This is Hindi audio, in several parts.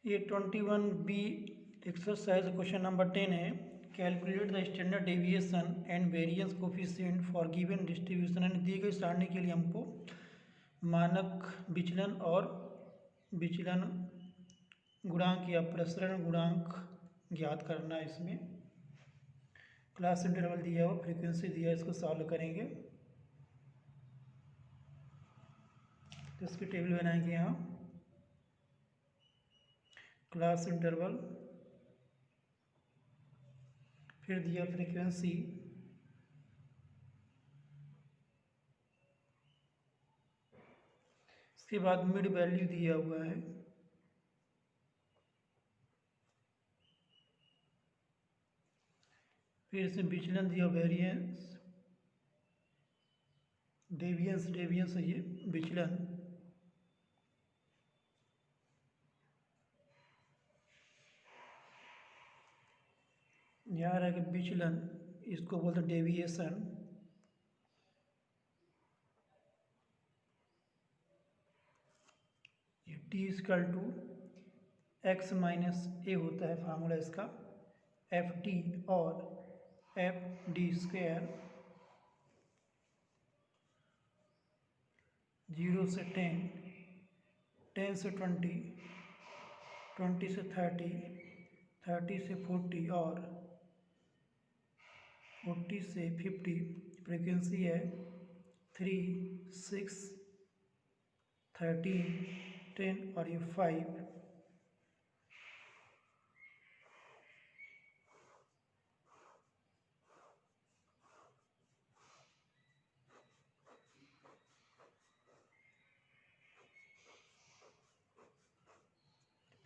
ये 21B एक्सरसाइज क्वेश्चन नंबर 10 है। Calculate the standard deviation and variance coefficient for given distribution. And the गई सारणी के लिए हमको मानक विचलन और विचलन गुणांक या प्रसरण गुणांक ज्ञात करना है। इसमें क्लास इंटरवल दिया हो, फ्रीक्वेंसी दिया है, इसको सॉल्व करेंगे। तो इसकी टेबल बनाएंगे यहाँ, क्लास इंटरवल, फिर दिया फ्रीक्वेंसी, इसके बाद मिड वैल्यू दिया हुआ है, फिर इसमें विचलन दिया, वेरिएंस, डेविएंस है ये विचलन, यहाँ रहेगा विचलन, इसको बोलते हैं डेविएशन। ये T equal to X minus A होता है फार्मूला इसका, एफ टी और एफ डी स्क्वायर 0 से 10, 10 से 20, 20 से 30, 30 से 40 और 40 से 50। फ्रीक्वेंसी है 3, 6, 13, 10 और ये 5।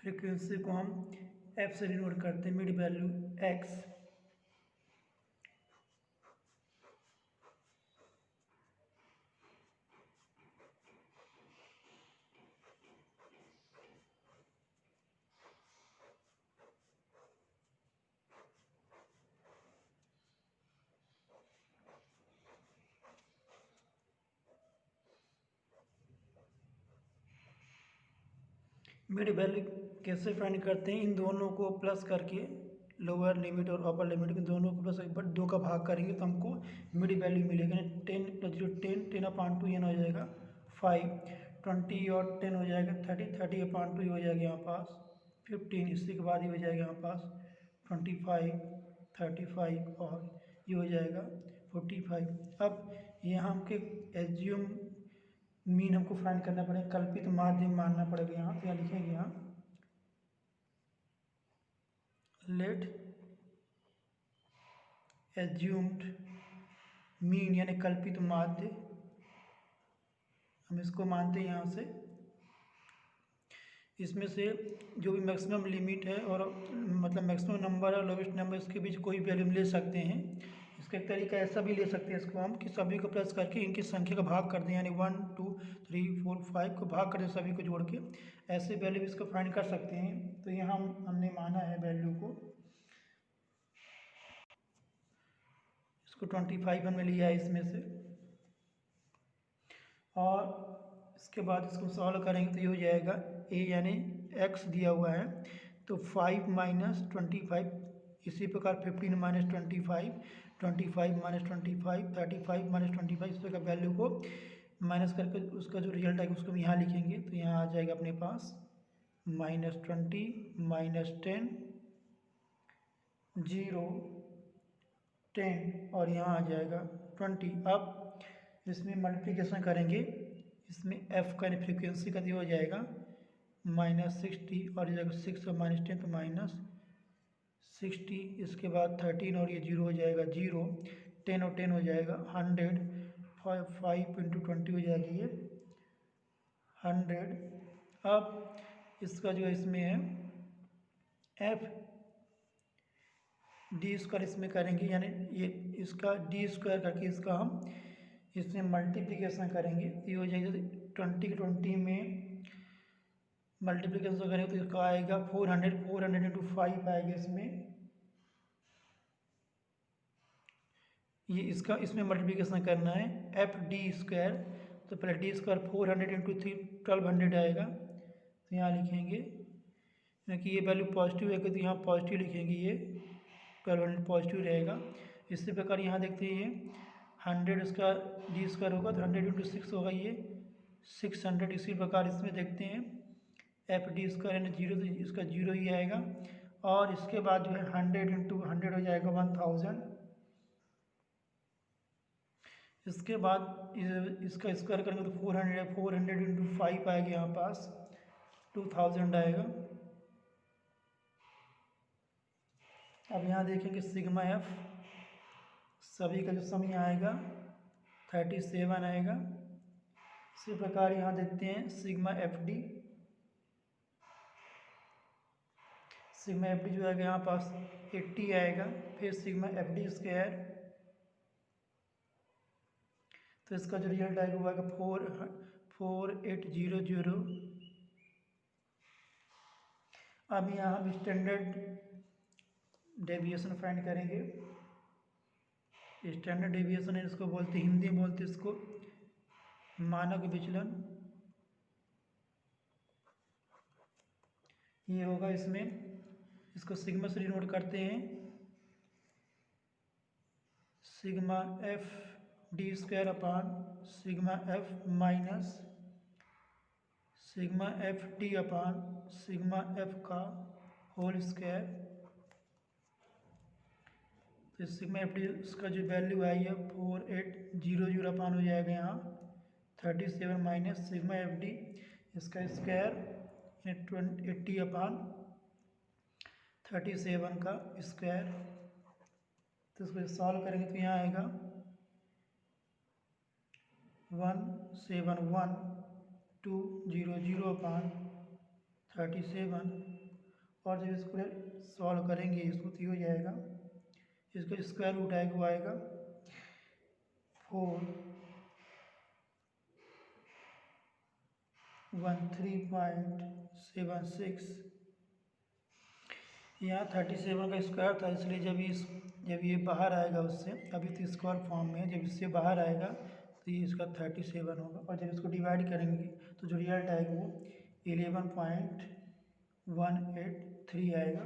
फ्रीक्वेंसी को हम एफ से डिनोट करते हैं, mid value x, mid value कैसे फाइंड करते हैं, इन दोनों को प्लस करके लोअर लिमिट और अपर लिमिट के दोनों को प्लस एक बार 2 का भाग करेंगे तो हमको मिड वैल्यू मिलेगा। 10 + 0 10, 10/2 ये ना हो जाएगा 5, 20 और 10 हो जाएगा 30, 30/2 हो जाएगा यहाँ पास 15, इसी के बाद ये हो जाएगा यहाँ पास 25, 35 और ये हो जाएगा 45। अब यहाँ हमके एज्यूम मीन हमको फाइंड करना पड़ेगा, कल्पित माध्य मानना पड़ेगा। यहाँ तो यहाँ लिखेंगे, यहाँ लेट एज्यूम्ड मीन यानी कल्पित माध्य, हम इसको मानते हैं यहाँ से। इसमें से जो भी मैक्सिमम लिमिट है और मतलब मैक्सिमम नंबर और लोवेस्ट नंबर, इसके बीच कोई भी वैल्यू ले सकते हैं। इसका एक तरीका ऐसा भी ले सकते हैं इसको हम कि सभी को प्लस करके इनकी संख्या का भाग कर दें, यानी 1, 2, 3, 4, 5 को भाग कर दें सभी को जोड़ के, ऐसे वैल्यू इसको फाइंड कर सकते हैं। तो यहाँ हमने माना है वैल्यू को, इसको 25 हमने लिया है इसमें से, और इसके बाद इसको सॉल्व करेंगे तो ये हो जाएगा ए यानी एक्स दिया हुआ है तो 5 - 25, इसी प्रकार 15 - 25, 25 - 25, 35 - 25, इस प्रकार वैल्यू को माइनस करके उसका जो रिजल्ट आएगा उसको हम यहाँ लिखेंगे। तो यहाँ आ जाएगा अपने पास -20, -10, 0, 10 और यहाँ आ जाएगा 20। अब इसमें मल्टीप्लिकेशन करेंगे, इसमें एफ का फ्रीक्वेंसी का दिया हो जाएगा -60 और जाएगा 6 और -10 तो -60, इसके बाद 13 और ये 0 हो जाएगा 0, 10 और 10 हो जाएगा 100, 5 × 20 हो जाएगी ये 100। अब इसका जो इसमें है एफ डी स्क्वायर इसमें करेंगे, यानी ये इसका डी स्क्वायर करके इसका हम इसमें मल्टीप्लिकेशन करेंगे तो ये हो जाएगा 20 के 20 में मल्टीप्लिकेशन करेंगे तो इसका आएगा 400, 400 × 5 आएगा इसमें, ये इसका इसमें मल्टीप्लिकेशन करना है एफ डी स्क्वायर, तो पहले डी स्क्वायर 400 × 3 1200 आएगा, तो यहाँ लिखेंगे कि ये वैल्यू पॉजिटिव है तो यहाँ पॉजिटिव लिखेंगे, ये 1200 पॉजिटिव रहेगा। इसी प्रकार यहाँ देखते हैं ये 100 इसका डी स्क्वायर होगा तो 100 इंटू 6 होगा, ये 600। इसी प्रकार इसमें देखते हैं एफ डी स्क्वायर यानी जीरो, तो इसका जीरो ही आएगा। और इसके बाद जो है 100 इंटू 100 हो जाएगा 1000। इसके बाद इसका स्क्वायर करेंगे तो 400 है, 400 इंटू 5 आएगा यहाँ पास 2000 आएगा। अब यहाँ देखेंगे सिग्मा एफ, सभी का जो सम यहाँ आएगा 37 आएगा। इसी प्रकार यहाँ देखते हैं sigma F D, sigma F D जो आएगा यहाँ पास 80 आएगा। फिर सिग्मा एफ डी स्क्वायर, तो इसका जो रिजल्ट आएगा वो आएगा 4800। अब यहाँ हम स्टैंडर्ड डेविएशन फाइंड करेंगे। स्टैंडर्ड डेविएशन है, इसको बोलते हिंदी में बोलते इसको मानक विचलन। ये होगा इसमें, इसको सिग्मा से डिनोट करते हैं, sigma F D square upon sigma F minus sigma F T upon sigma F का होल स्क्वायर। तो सिग्मा एफ डी इसका जो वैल्यू आई है 4800 अपान हो जाएगा यहाँ 37 माइनस सिग्मा एफ डी इसका स्क्वायर 80 अपान 37 का स्क्वायर। तो इसको सॉल्व करेंगे तो यहाँ आएगा 171,200 अपान 37। और जब इसको सॉल्व करेंगे इसको तो हो जाएगा, इसका स्क्वायर रूट आएगा वो आएगा 413.76। यहाँ 37 का स्क्वायर था, इसलिए जब ये बाहर आएगा उससे, अभी तो स्क्वायर फॉर्म में है, जब इससे बाहर आएगा तो ये इसका 37 होगा। और जब इसको डिवाइड करेंगे तो जो रिजल्ट आएगा वो 11.183 आएगा।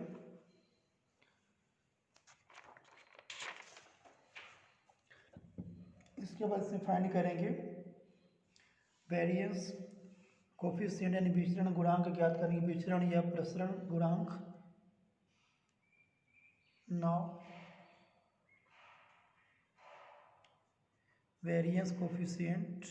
इसके बाद से फाइंड करेंगे वेरिएंस कोफिशिएंट यानी विचरण गुणांक ज्ञात करेंगे, विचरण या प्रसरण गुणांक। नाउ वेरिएंस कोफिशिएंट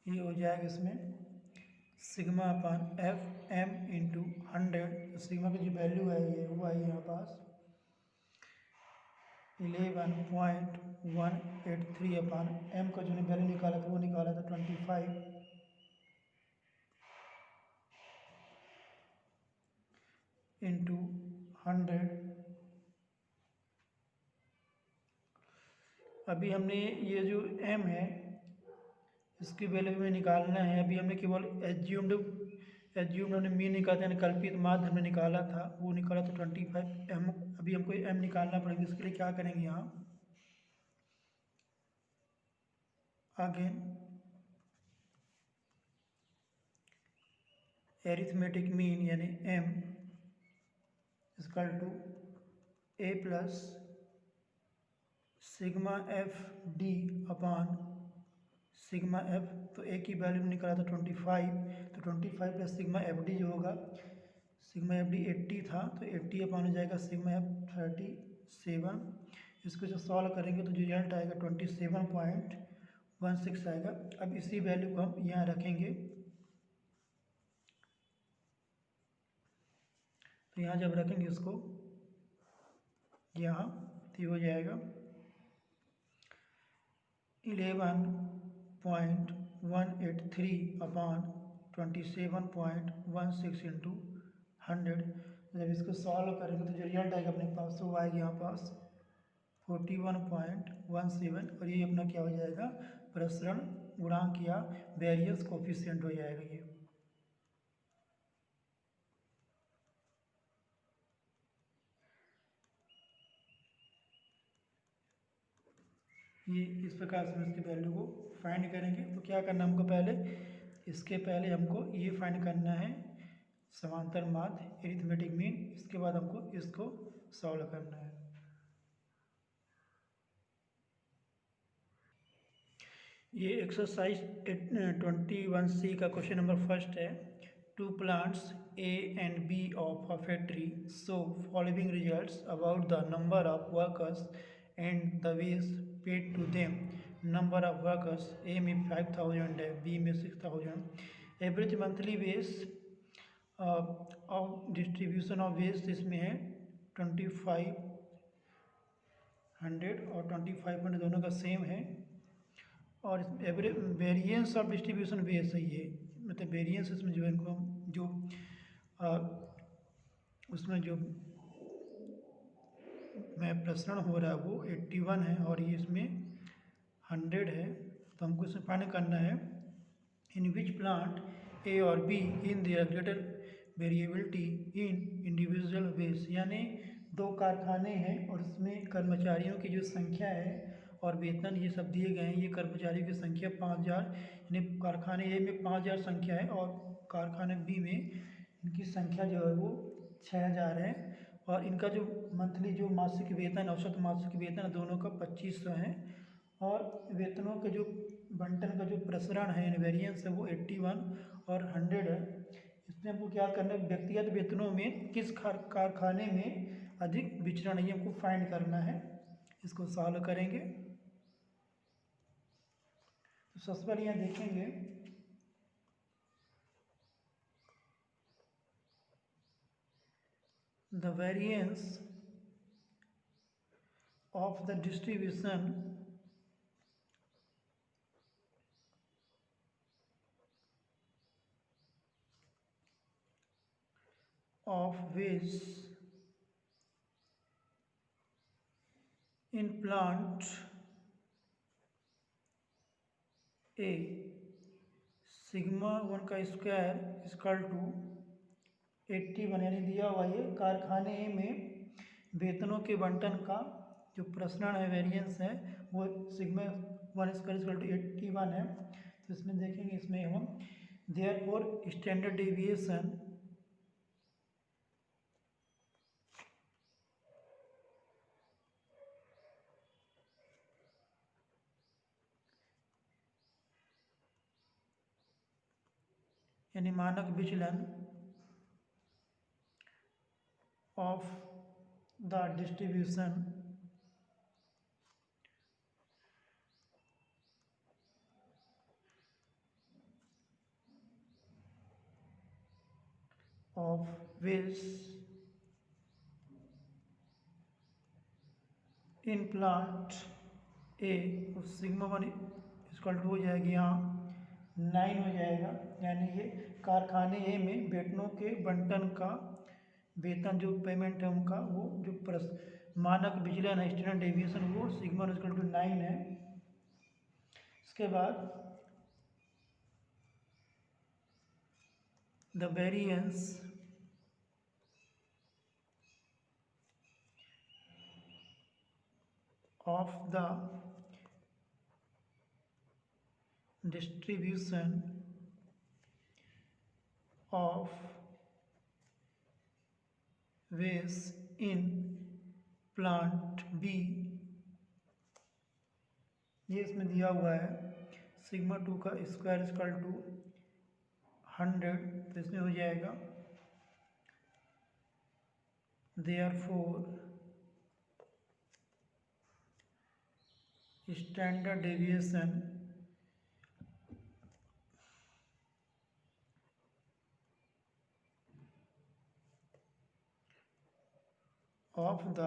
ये हो जाएगा इसमें sigma upon F M into 100। Sigma की जो वैल्यू है ये वो आई यहाँ पास 11.183 अपान एम का जो वैल्यू निकाला था वो निकाला था 25 इंटू 100। अभी हमने ये जो m है इसकी वैल्यू में निकालना है। अभी हमने केवल एज्यूम्ड हमने मीन निकाला था, कल्पित माध्य हमने निकाला था, वो निकाला था 25 m। अभी हमको m निकालना पड़ेगा, इसके लिए क्या करेंगे यहाँ अगेन एरिथमेटिक मीन यानी m equal to a plus sigma F D upon sigma F. तो ए की वैल्यू निकाला था 25, तो 25 प्लस सिग्मा एफ डी जो होगा, सिग्मा एफ डी 80 था तो 80 अपान हो जाएगा सिग्मा एफ 37। इसको जो सॉल्व करेंगे तो जो रिजल्ट आएगा 27.16 आएगा। अब इसी वैल्यू को हम यहाँ रखेंगे, तो यहाँ जब रखेंगे इसको यहाँ तो हो जाएगा 11.183 अपान 27.16 इंटू 100। जब इसको सॉल्व करेंगे तो जो रिजल्ट आएगा अपने पास वो आएगा यहाँ पास 41.17। और ये अपना क्या हो जाएगा प्रसरण गुणांक या वेरिएंस कोफिशिएंट हो जाएगा ये। ये इस प्रकार से हम इसकी वैल्यू को फाइंड करेंगे। तो क्या करना हमको पहले, इसके पहले हमको ये फाइंड करना है समांतर माध्य एरिथमेटिक मीन, इसके बाद हमको इसको सॉल्व करना है। ये एक्सरसाइज 21C का क्वेश्चन नंबर फर्स्ट है। Two plants A and B of a factory show following results about the number of workers and the wages paid to them. Number of workers A में 5000 है, B में 6000। Average monthly ways of distribution of veg इसमें है 2500 और 2500 दोनों का सेम है। और average variance of distribution wage सही है, मतलब वेरिएंस इसमें जो है इनको जो उसमें जो में प्रसरण हो रहा है वो 81 है और ये इसमें 100 है। तो हमको इसमें फाइंड करना है इन विच प्लांट ए और B in their greater variability in individual wage, यानी दो कारखाने हैं और इसमें कर्मचारियों की जो संख्या है और वेतन ये सब दिए गए हैं। ये कर्मचारियों की संख्या 5000, यानी कारखाने ए में 5000 संख्या है और कारखाने बी में इनकी संख्या जो है वो 6000 है। और इनका जो मंथली जो मासिक वेतन, औसत मासिक वेतन दोनों का 2500 है। और वेतनों के जो बंटन का जो प्रसरण है वेरिएंस है वो 81 और 100 है। इसमें हमको क्या करना है, व्यक्तिगत वेतनों में किस कारखाने में अधिक विचरण है ये हमको फाइंड करना है। इसको सॉल्व करेंगे। तो सबसे पहले यहाँ देखेंगे the variance of the distribution of wage in plant A sigma 1 का स्क्वायर इक्वल टू 81, यानी दिया हुआ ये कारखाने ए में वेतनों के बंटन का जो प्रसरण है वेरिएंस है वो सिग्मा 1 स्क्वायर इक्वल टू 81 है। तो इसमें देखेंगे, इसमें हम देयरफॉर स्टैंडर्ड डेविएशन यानी मानक विचलन of the distribution of wage in plant A, sigma 1 equal to हो जाएगी यहाँ 9 हो जाएगा। यानी ये कारखाने ए में वेतनों के बंटन का वेतन जो पेमेंट है उनका वो जो मानक विचलन है स्टैंडर्ड डेविएशन वो सिग्मा इक्वल टू 9 है। इसके बाद the variance of the distribution of waste in plant B, ये इसमें दिया हुआ है सिग्मा 2 का स्क्वायर इक्वल टू 100। तो इसमें हो जाएगा therefore standard deviation of the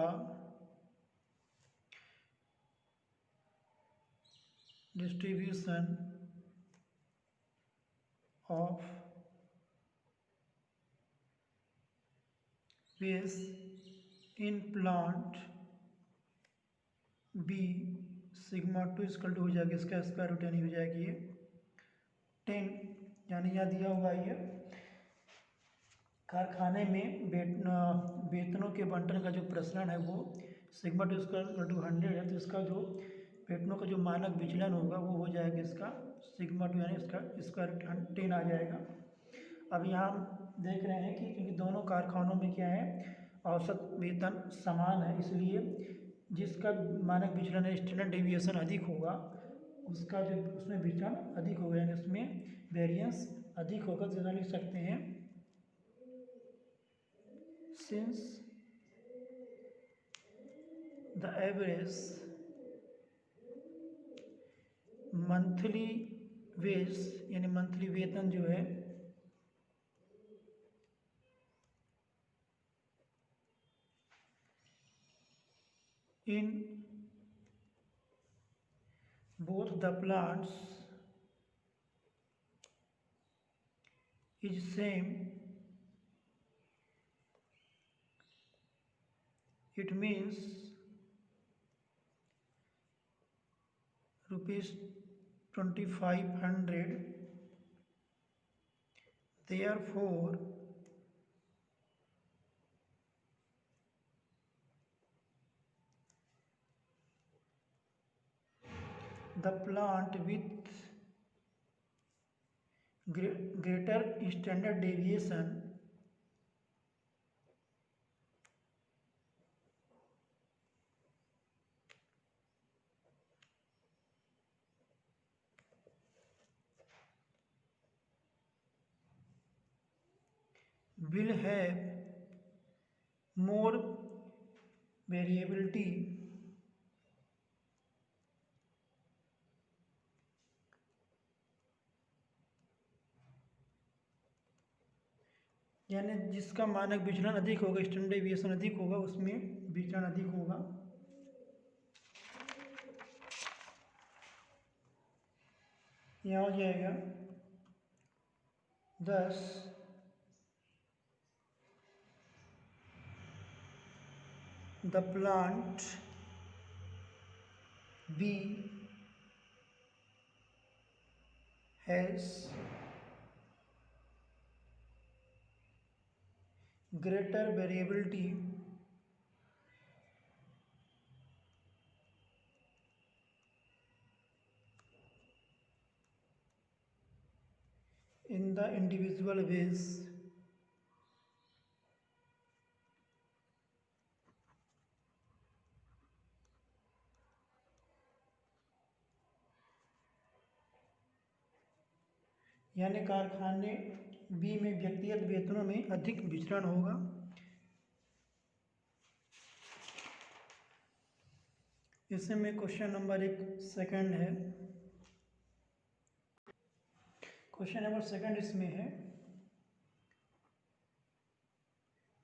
distribution of waste in plant B sigma 2 equal to हो जाएगी, इसका स्क्वायर रूट यानी हो जाएगी ये 10। यानी यहाँ दिया हुआ ये कारखाने में वेतनों के बंटन का जो प्रसरण है वो सिग्मा 2 इक्वल टू 100 है। तो इसका जो वेतनों का जो मानक विचलन होगा वो हो जाएगा इसका सिग्मा टू, यानी इसका स्क्वायर 10 आ जाएगा। अब यहाँ हम देख रहे हैं कि क्योंकि दोनों कारखानों में क्या है, औसत वेतन समान है, इसलिए जिसका मानक विचलन है स्टैंडर्ड डेविएशन अधिक होगा उसका जो उसमें विचलन अधिक होगा, यानी उसमें वेरिएंस अधिक होगा। तो लिख सकते हैं since the average monthly wage, यानी मंथली वेतन जो है इन both the plants is same, it means rupees 2500, therefore the plant with greater standard deviation will have more variability यानी जिसका मानक विचलन अधिक होगा, स्टैंडर्ड डेविएशन अधिक होगा, उसमें विचलन अधिक होगा। यहाँ हो जाएगा 10 the plant B has greater variability in the individual ways यानी कारखाने बी में व्यक्तिगत वेतनों में अधिक विचरण होगा। इसमें क्वेश्चन नंबर 1 सेकंड है। क्वेश्चन नंबर 2 इसमें है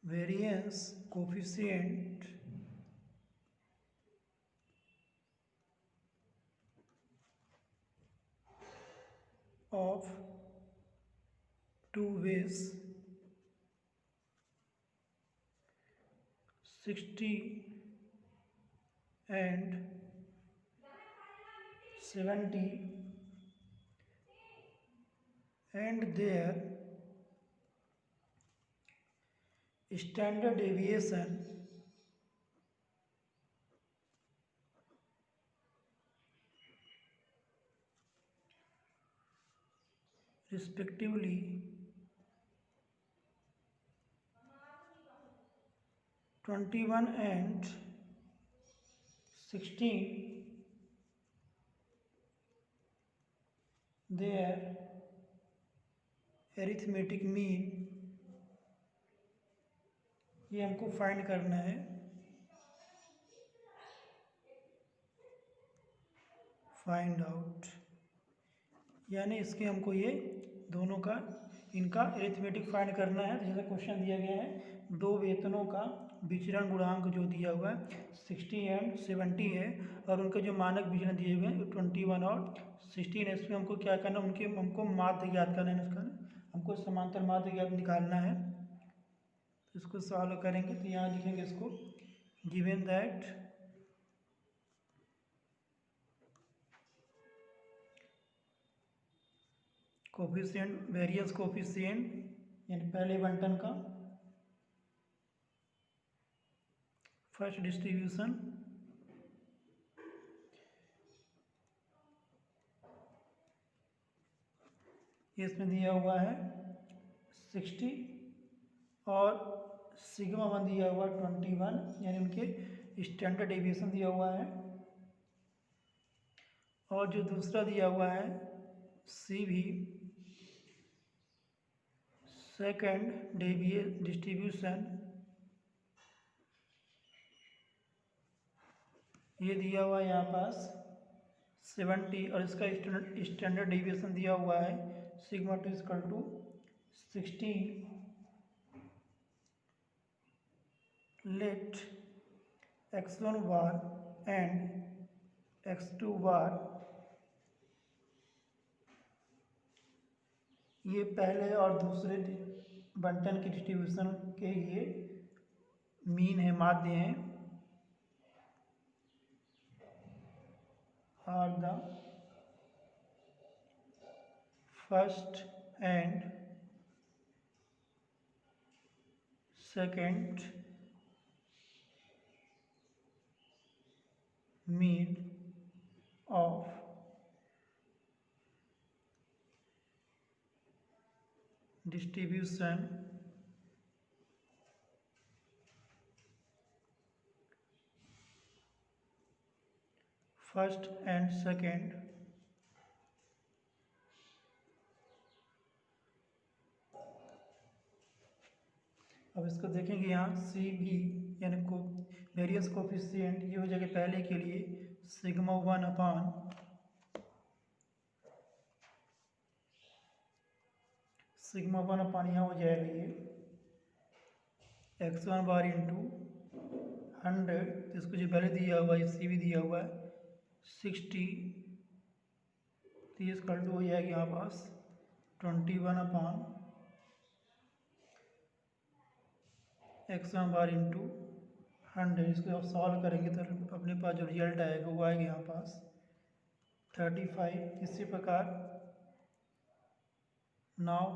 variance coefficient of two ways 60 and 70 and their standard deviation respectively 21 and 16, their arithmetic mean, ये हमको फाइंड करना है। फाइंड आउट यानी इसके हमको ये दोनों का इनका अरिथमेटिक फाइंड करना है। तो जैसे क्वेश्चन दिया गया है, दो वेतनों का विचरण गुणांक जो दिया हुआ है 60 एंड 70 है, और उनके जो मानक विचरण दिए हुए हैं 21 और 16 है। इसमें हमको क्या करना है, उनके हमको माध्य ज्ञात करना है, इसका हमको समांतर माध्य ज्ञात निकालना है। तो इसको सॉल्व करेंगे तो यहाँ लिखेंगे इसको given that coefficient variance coefficient यानी पहले बंटन का फर्स्ट डिस्ट्रीब्यूशन ये इसमें दिया हुआ है 60 और सिग्मा 1 दिया हुआ 21, यानी उनके स्टैंडर्ड डेविएशन दिया हुआ है। और जो दूसरा दिया हुआ है सी भी सेकेंड डिस्ट्रीब्यूशन, ये दिया हुआ है यहाँ पास 70 और इसका स्टैंडर्ड डेविएशन दिया हुआ है sigma 2 equal to 16। Let x1 bar and x2 bar, ये पहले और दूसरे बंटन की डिस्ट्रीब्यूशन के लिए मीन है, माध्य हैं, are the first and second mean of distribution first and second अब इसको देखेंगे यहाँ सी भी यानी को वेरियंस कोफिशिएंट ये हो जाएगा पहले के लिए सिग्मा 1 अपान सिग्मा 1 अपान यहाँ हो जाएगा ये x1 बार इंटू 100, इसको जो पहले दिया हुआ है सी भी दिया हुआ है 60, 30 कल टू हो जाएगा यहाँ पास 21 अपान x1 बार इंटू 100। इसको आप सॉल्व करेंगे तो अपने पास जो रिजल्ट आएगा वो आएगा यहाँ पास 35। इसी प्रकार नाउ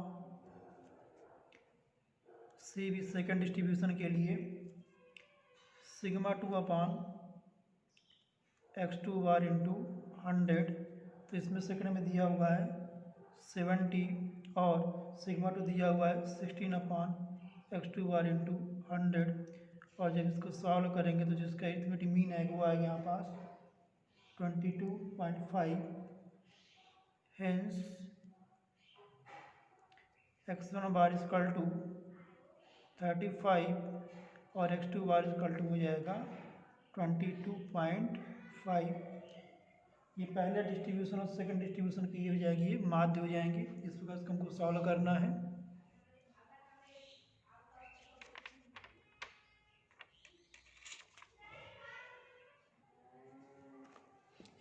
सी भी सेकेंड डिस्ट्रीब्यूशन के लिए सिग्मा 2 अपान x2 बार इंटू 100, तो इसमें सेकेंड में दिया हुआ है 70 और सिग्मा 2 दिया हुआ है 16 अपान x2 बार इंटू 100। और जब इसको सॉल्व करेंगे तो जिसका अरिथमेटिक मीन है वो आएगा यहाँ पास 22.5। Hence x1 bar equal to 35 और x2 बार इक्वल टू हो जाएगा 22.5। ये पहले डिस्ट्रीब्यूशन और सेकंड डिस्ट्रीब्यूशन की ये हो जाएगी, ये माध्य हो जाएंगे। इस प्रकार से हमको सॉल्व करना है।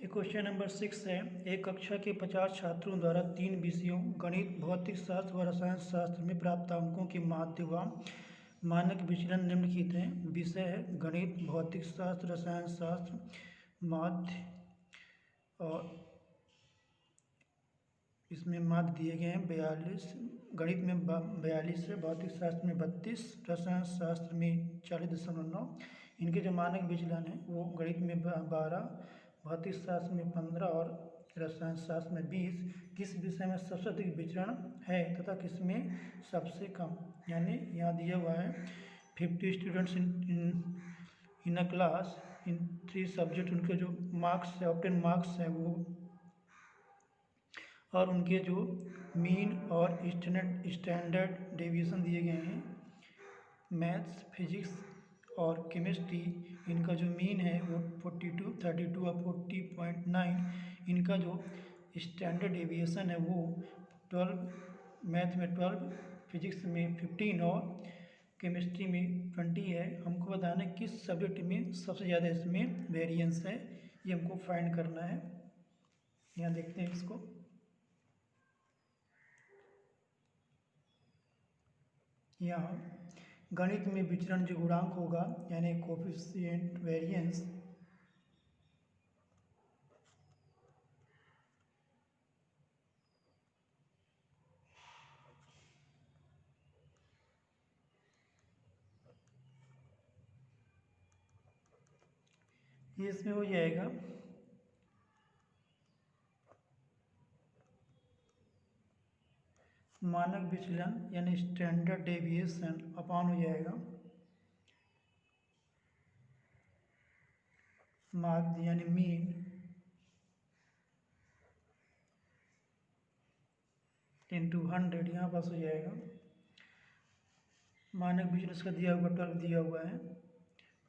ये क्वेश्चन नंबर 6 है। एक कक्षा के 50 छात्रों द्वारा 3 विषयों गणित, भौतिक शास्त्र व रसायन शास्त्र में प्राप्त अंकों के माध्य व मानक विचलन निम्नलिखित हैं। विषय है गणित, भौतिक शास्त्र, रसायन शास्त्र, माध्य, और इसमें माध्य दिए गए हैं 42। गणित में 42 है, भौतिक शास्त्र में 32, रसायन शास्त्र में 40.9। इनके जो मानक विचलन है वो गणित में 12, भौतिक शास्त्र में 15 और रसायन शास्त्र में 20। किस विषय में सबसे अधिक विचरण है तथा किसमें सबसे कम, यानी यहाँ दिया हुआ है 50 students in a class in 3 subject. उनके जो मार्क्स है, ऑब्टेन मार्क्स है वो, और उनके जो मीन और स्टैंडर्ड डेविएशन दिए गए हैं। मैथ्स, फिजिक्स और केमिस्ट्री, इनका जो मीन है वो 42, 32 और 40.9। इनका जो स्टैंडर्ड डेविएशन है वो 12, मैथ में 12, फिजिक्स में 15 और केमिस्ट्री में 20 है। हमको बताना है किस सब्जेक्ट में सबसे ज़्यादा इसमें वेरिएंस है, ये हमको फाइंड करना है। यहाँ देखते हैं इसको। यहाँ गणित में विचरण जो गुणांक होगा यानी कोफिशिएंट वेरिएंस, ये इसमें हो जाएगा मानक विचलन यानी स्टैंडर्ड डेविएशन अपान हो जाएगा माध्य यानी मीन इंटू 100, यहाँ पास हो जाएगा। मानक विचलन इसका दिया हुआ 12 दिया हुआ है,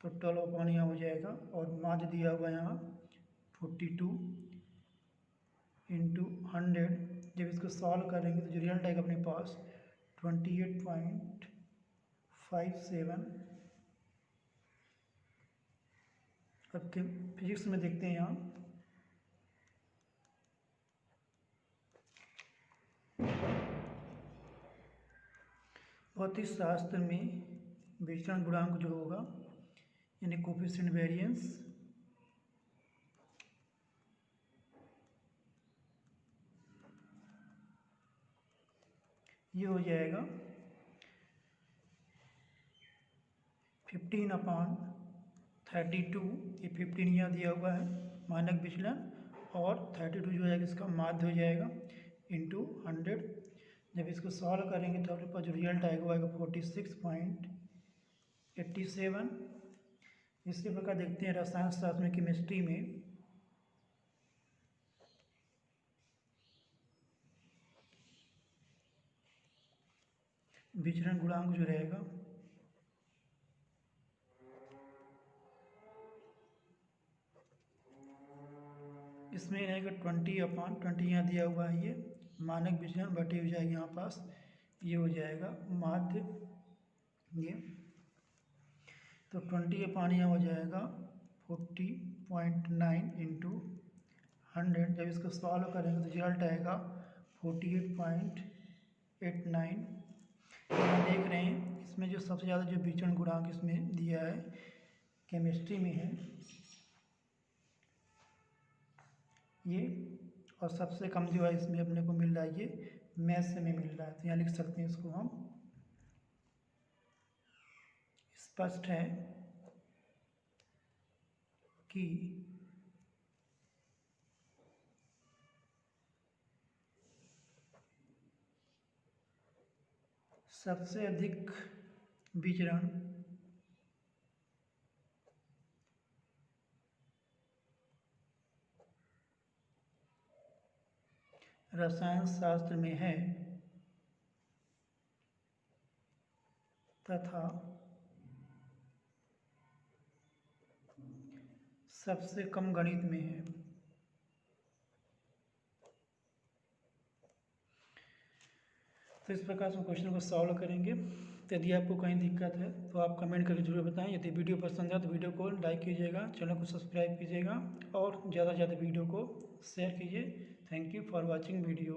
तो 12 अपान यहाँ हो जाएगा, और माध्य दिया हुआ यहाँ 42 इंटू 100। जब इसको सॉल्व करेंगे तो जो रिजल्ट आएगा अपने पास 28.57। अब फिजिक्स में देखते हैं यहाँ भौतिक शास्त्र में विचलन गुणांक जो होगा यानी कोफिशिएंट वेरिएंस ये हो जाएगा 15/32। ये 15 यहाँ दिया हुआ है मानक विचलन, और 32 जो है इसका माध्य हो जाएगा इंटू 100। जब इसको सॉल्व करेंगे तो अपने पास जो रिजल्ट आएगा वो आएगा 46.87। इसी प्रकार देखते हैं रसायन शास्त्र में, केमिस्ट्री में विचलन गुणांक जो रहेगा इसमें रहेगा 20/20। यहाँ दिया हुआ है ये मानक विचलन बटी हो जाएगी यहाँ पास, ये हो जाएगा माध्य ये, तो 20 यहाँ हो जाएगा 40.9 इंटू 100। जब इसको सॉल्व करेंगे तो रिजल्ट आएगा 48.89। यहाँ देख रहे हैं इसमें जो सबसे ज़्यादा जो विचलन गुणांक इसमें दिया है केमिस्ट्री में है ये, और सबसे कम जो है इसमें अपने को मिल रहा है ये मैथ्स में मिल रहा है। तो यहाँ लिख सकते हैं इसको हम, स्पष्ट है कि सबसे अधिक विचरण रसायन शास्त्र में है तथा सबसे कम गणित में है। तो इस प्रकार से क्वेश्चन को सॉल्व करेंगे। तो यदि आपको कहीं दिक्कत है तो आप कमेंट करके जरूर बताएं। यदि वीडियो पसंद है तो वीडियो को लाइक कीजिएगा, चैनल को सब्सक्राइब कीजिएगा और ज़्यादा से ज़्यादा वीडियो को शेयर कीजिए। Thank you for watching video.